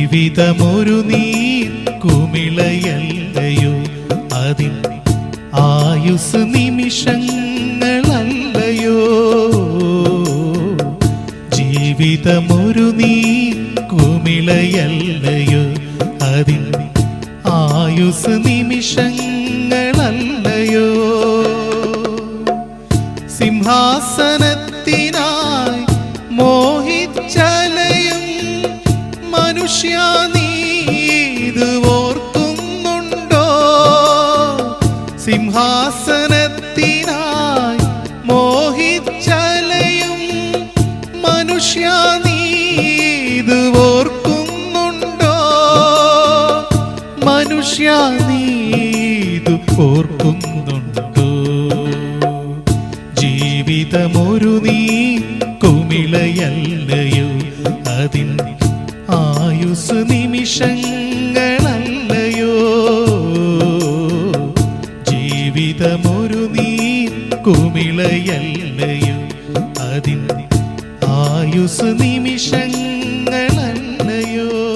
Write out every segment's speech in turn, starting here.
ജീവിതമൊരു നീർ കുമിളയല്ലയോ, അതിൻ ആയുസ് നിമിഷങ്ങളല്ലയോ. ജീവിതമൊരു നീർ കുമിളയല്ലയോ, അതിൻ ആയുസ് നിമിഷങ്ങളല്ലയോ. സിംഹാസനത്തിനായി മോഹിച്ചലയും മനുഷ്യ നീ ഇത് ഓർക്കുന്നുണ്ടോ? സിംഹാസനത്തിനായി മോഹിച്ചലയും മനുഷ്യ നീ ഇത് ഓർക്കുന്നുണ്ടോ? മനുഷ്യ നീ ഇത് ഓർക്കുന്നുണ്ടോ? ജീവിതമൊരു നീ കുമിളയല്ലയോ, അതിൻ ആയുസ് നിമിഷങ്ങളല്ലയോ. ജീവിതമൊരു നീ കുമിളയല്ലയോ, അതിൻ ആയുസ് നിമിഷങ്ങളല്ലയോ.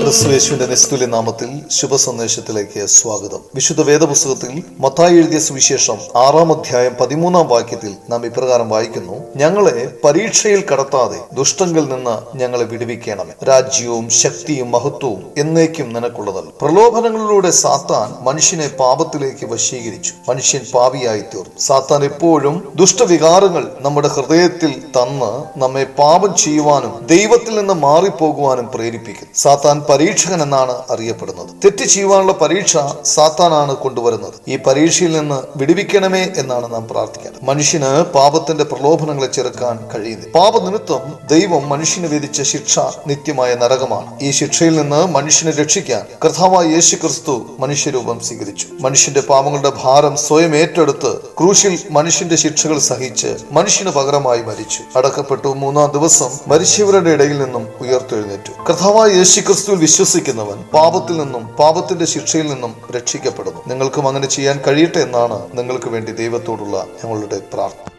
ക്രിസ്തുയേശുവിന്റെ നിസ്തുല്യ നാമത്തിൽ ശുഭസന്ദേശത്തിലേക്ക് സ്വാഗതം. വിശുദ്ധ വേദപുസ്തകത്തിൽ മത്തായി എഴുതിയ സുവിശേഷം 6-ാം അധ്യായം 13-ാം വാക്യത്തിൽ നാം ഇപ്രകാരം വായിക്കുന്നു: ഞങ്ങളെ പരീക്ഷയിൽ കടത്താതെ ദുഷ്ടങ്കിൽ നിന്ന് ഞങ്ങളെ വിടുവിക്കണമേ. രാജ്യവും ശക്തിയും മഹത്വവും എന്നേക്കും നിനക്കുള്ളതല്ല. പ്രലോഭനങ്ങളിലൂടെ സാത്താൻ മനുഷ്യനെ പാപത്തിലേക്ക് വശീകരിച്ചു. മനുഷ്യൻ പാപിയായി തീർന്നു. സാത്താൻ എപ്പോഴും ദുഷ്ടവികാരങ്ങൾ നമ്മുടെ ഹൃദയത്തിൽ തന്ന് നമ്മെ പാപം ചെയ്യുവാനും ദൈവത്തിൽ നിന്ന് മാറിപ്പോകുവാനും പ്രേരിപ്പിക്കും. സാത്താൻ പരീക്ഷകൻ എന്നാണ് അറിയപ്പെടുന്നത്. തെറ്റ് ചെയ്യുവാനുള്ള പരീക്ഷ സാത്താനാണ് കൊണ്ടുവരുന്നത്. ഈ പരീക്ഷയിൽ നിന്ന് വിടുവിക്കണമേ എന്നാണ് നാം പ്രാർത്ഥിക്കുന്നത്. മനുഷ്യന് പാപത്തിന്റെ പ്രലോഭനങ്ങളെ ചെറുക്കാൻ കഴിയുന്നില്ല. പാപനിമിത്തം ദൈവം മനുഷ്യന് വിധിച്ച ശിക്ഷ നിത്യമായ നരകമാണ്. ഈ ശിക്ഷയിൽ നിന്ന് മനുഷ്യനെ രക്ഷിക്കാൻ കർത്താവായ യേശു ക്രിസ്തു മനുഷ്യരൂപം സ്വീകരിച്ചു. മനുഷ്യന്റെ പാപങ്ങളുടെ ഭാരം സ്വയം ഏറ്റെടുത്ത് ക്രൂശിൽ മനുഷ്യന്റെ ശിക്ഷകൾ സഹിച്ച് മനുഷ്യന് പകരമായി മരിച്ചു, അടക്കപ്പെട്ടു. 3-ാം ദിവസം മരിച്ചവരുടെ ഇടയിൽ നിന്നും ഉയർത്തെഴുന്നേറ്റു. കർത്താവായ യേശു ക്രിസ്തുവിൽ വിശ്വസിക്കുന്നവൻ പാപത്തിൽ നിന്നും പാപത്തിന്റെ ശിക്ഷയിൽ നിന്നും രക്ഷിക്കപ്പെടുന്നു. നിങ്ങൾക്കും അങ്ങനെ ചെയ്യാൻ കഴിയട്ടെ എന്നാണ് നിങ്ങൾക്ക് വേണ്ടി ദൈവത്തോടുള്ള ഞങ്ങളുടെ പ്രാർത്ഥന.